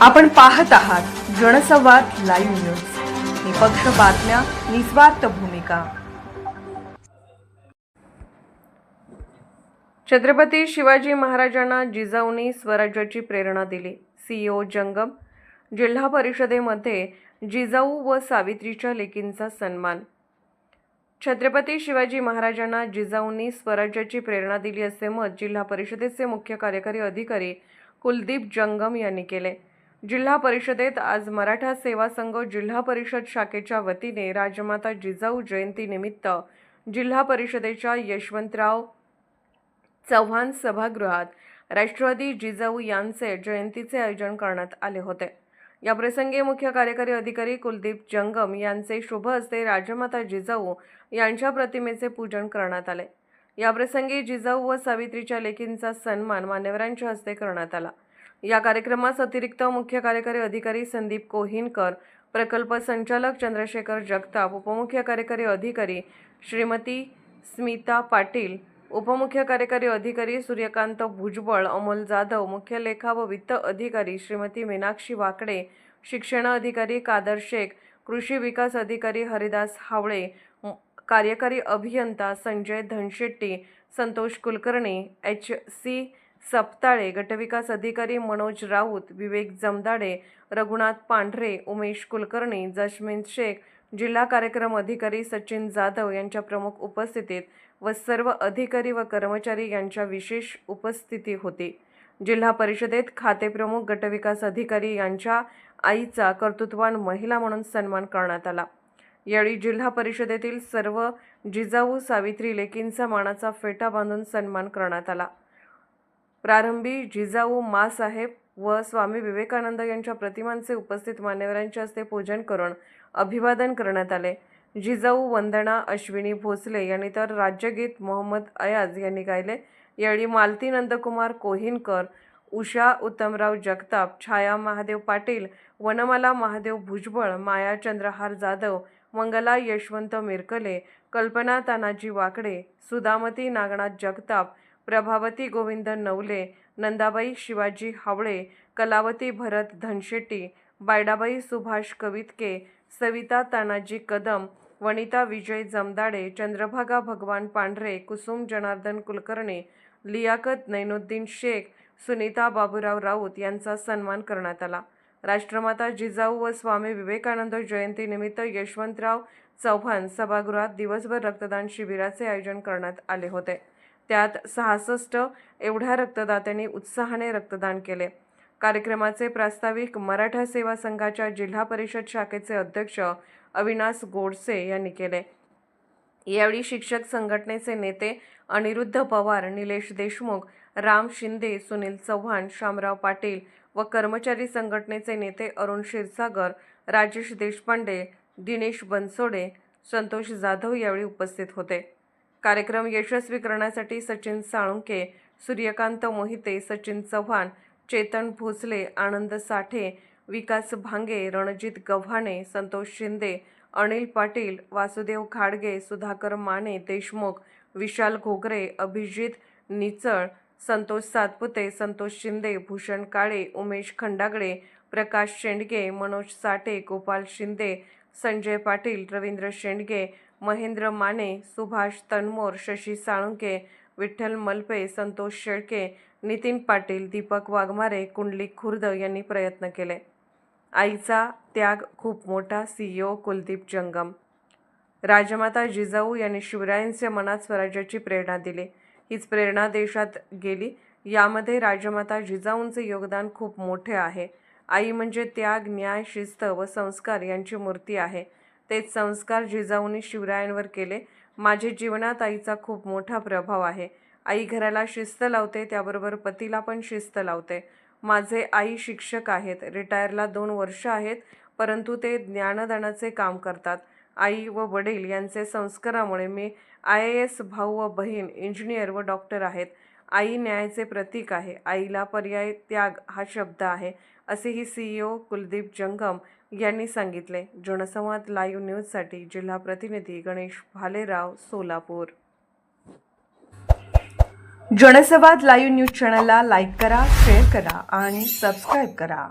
आपण पाहत आहात जनसंवाद लाईव्ह न्यूज, निपक्ष बातम्या, निस्वार्थ भूमिका. छत्रपती शिवाजी महाराजांना जिजाऊंनी स्वराज्याची प्रेरणा दिली. सीईओ जंगम. जिल्हा परिषदेमध्ये जिजाऊ व सावित्रीच्या लेकींचा सन्मान. छत्रपती शिवाजी महाराजांना जिजाऊंनी स्वराज्याची प्रेरणा दिली असे मत जिल्हा परिषदेचे मुख्य कार्यकारी अधिकारी कुलदीप जंगम यांनी केले. जिल्हा परिषदेत आज मराठा सेवा संघ जिल्हा परिषद शाखेच्या वतीने राजमाता जिजाऊ जयंतीनिमित्त जिल्हा परिषदेच्या यशवंतराव चव्हाण सभागृहात राष्ट्रवादी जिजाऊ यांचे जयंतीचे आयोजन करण्यात आले होते. या प्रसंगी मुख्य कार्यकारी अधिकारी कुलदीप जंगम यांचे शुभ हस्ते राजमाता जिजाऊ यांच्या प्रतिमेचे पूजन करण्यात आले. या प्रसंगी जिजाऊ व सावित्रीच्या लेकींचा सन्मान मान्यवरांच्या हस्ते करण्यात आला. या कार्यक्रमास अतिरिक्त मुख्य कार्यकारी अधिकारी संदीप कोहिनकर, प्रकल्प संचालक चंद्रशेखर जगताप, उपमुख्य कार्यकारी अधिकारी श्रीमती स्मिता पाटील, उपमुख्य कार्यकारी अधिकारी सूर्यकांत भुजबळ, अमोल जाधव, मुख्य लेखा व वित्त अधिकारी श्रीमती मीनाक्षी वाकडे, शिक्षण अधिकारी कादर शेख, कृषी विकास अधिकारी हरिदास हावळे, कार्यकारी अभियंता संजय धनशेट्टी, संतोष कुलकर्णी, HC सपताळे, गटविकास अधिकारी मनोज राऊत, विवेक जमदाडे, रघुनाथ पांढरे, उमेश कुलकर्णी, जशमीन शेख, जिल्हा कार्यक्रम अधिकारी सचिन जाधव यांच्या प्रमुख उपस्थितीत व सर्व अधिकारी व कर्मचारी यांच्या विशेष उपस्थिती होती. जिल्हा परिषदेत खाते प्रमुख गटविकास अधिकारी यांच्या आईचा कर्तृत्ववान महिला म्हणून सन्मान करण्यात आला. यावेळी जिल्हा परिषदेतील सर्व जिजाऊ सावित्री लेकींचा मानाचा फेटा बांधून सन्मान करण्यात आला. प्रारंभी जिजाऊ माँसाहेब व स्वामी विवेकानंद यांच्या प्रतिमांचे उपस्थित मान्यवरांच्या हस्ते पूजन करून अभिवादन करण्यात आले. जिजाऊ वंदना अश्विनी भोसले यांनी तर राज्यगीत मोहम्मद अयाज यांनी गायले. यावेळी मालती नंदकुमार कोहिनकर, उषा उत्तमराव जगताप, छाया महादेव पाटील, वनमाला महादेव भुजबळ, माया चंद्रहार जाधव, मंगला यशवंत मिरकले, कल्पना तानाजी वाकडे, सुदामती नागनाथ जगताप, प्रभावती गोविंद नवले, नंदाबाई शिवाजी हावळे, कलावती भरत धनशेट्टी, बायडाबाई सुभाष कवितके, सविता तानाजी कदम, वनिता विजय जमदाडे, चंद्रभागा भगवान पांढरे, कुसुम जनार्दन कुलकर्णी, लियाकत नैनुद्दीन शेख, सुनीता बाबूराव राऊत यांचा सन्मान करण्यात आला. राष्ट्रमाता जिजाऊ व स्वामी विवेकानंद जयंतीनिमित्त यशवंतराव चव्हाण सभागृहात दिवसभर रक्तदान शिबिराचे आयोजन करण्यात आले होते. त्यात 66 एवढ्या रक्तदात्यांनी उत्साहाने रक्तदान केले. कार्यक्रमाचे प्रास्ताविक मराठा सेवा संघाच्या जिल्हा परिषद शाखेचे अध्यक्ष अविनाश गोडसे यांनी केले. यावेळी शिक्षक संघटनेचे नेते अनिरुद्ध पवार, निलेश देशमुख, राम शिंदे, सुनील चव्हाण, शामराव पाटील व कर्मचारी संघटनेचे नेते अरुण क्षीरसागर, राजेश देशपांडे, दिनेश बनसोडे, संतोष जाधव यावेळी उपस्थित होते. कार्यक्रम यशस्वी करण्यासाठी सचिन साळुंके, सूर्यकांत मोहिते, सचिन चव्हाण, चेतन भोसले, आनंद साठे, विकास भांगे, रणजित गव्हाणे, संतोष शिंदे, अनिल पाटील, वासुदेव खाडगे, सुधाकर माने देशमुख, विशाल घोगरे, अभिजित निचळ, संतोष सातपुते, संतोष शिंदे, भूषण काळे, उमेश खंडागळे, प्रकाश शेंडगे, मनोज साठे, गोपाल शिंदे, संजय पाटील, रवींद्र शेंडगे, महेंद्र माने, सुभाष तनमोर, शशी साळुंके, विठ्ठल मलपे, संतोष शेळके, नितीन पाटील, दीपक वाघमारे, कुंडलिक खुर्द यांनी प्रयत्न केले. आईचा त्याग खूप मोठा. सीईओ कुलदीप जंगम. राजमाता जिजाऊ यांनी शिवरायांच्या मनात स्वराज्याची प्रेरणा दिली. हीच प्रेरणा देशात गेली. यामध्ये राजमाता जिजाऊंचे योगदान खूप मोठे आहे. आई म्हणजे त्याग, न्याय, शिस्त व संस्कार यांची मूर्ती आहे. तेच संस्कार जिजाऊंनी शिवरायांवर केले. माझ्या जीवनात आईचा खूप मोठा प्रभाव आहे. आई घराला शिस्त लावते, त्याबरोबर पतीला पण शिस्त लावते. माझे आई शिक्षक आहेत. रिटायरला 2 वर्ष आहेत, परंतु ते ज्ञानदानाचे काम करतात. आई व वडील यांचे संस्कारामुळे मी IAS, भाऊ व बहीण इंजिनियर व डॉक्टर आहेत. आई न्यायाचे प्रतीक आहे. आईला पर्याय त्याग हा शब्द आहे, असेही सीईओ कुलदीप जंगम यांनी सांगितले. जनसंवाद लाईव्ह न्यूजसाठी जिल्हा प्रतिनिधी गणेश भालेराव, सोलापूर. जनसंवाद लाईव्ह न्यूज चॅनलला लाईक करा, शेअर करा आणि सबस्क्राईब करा.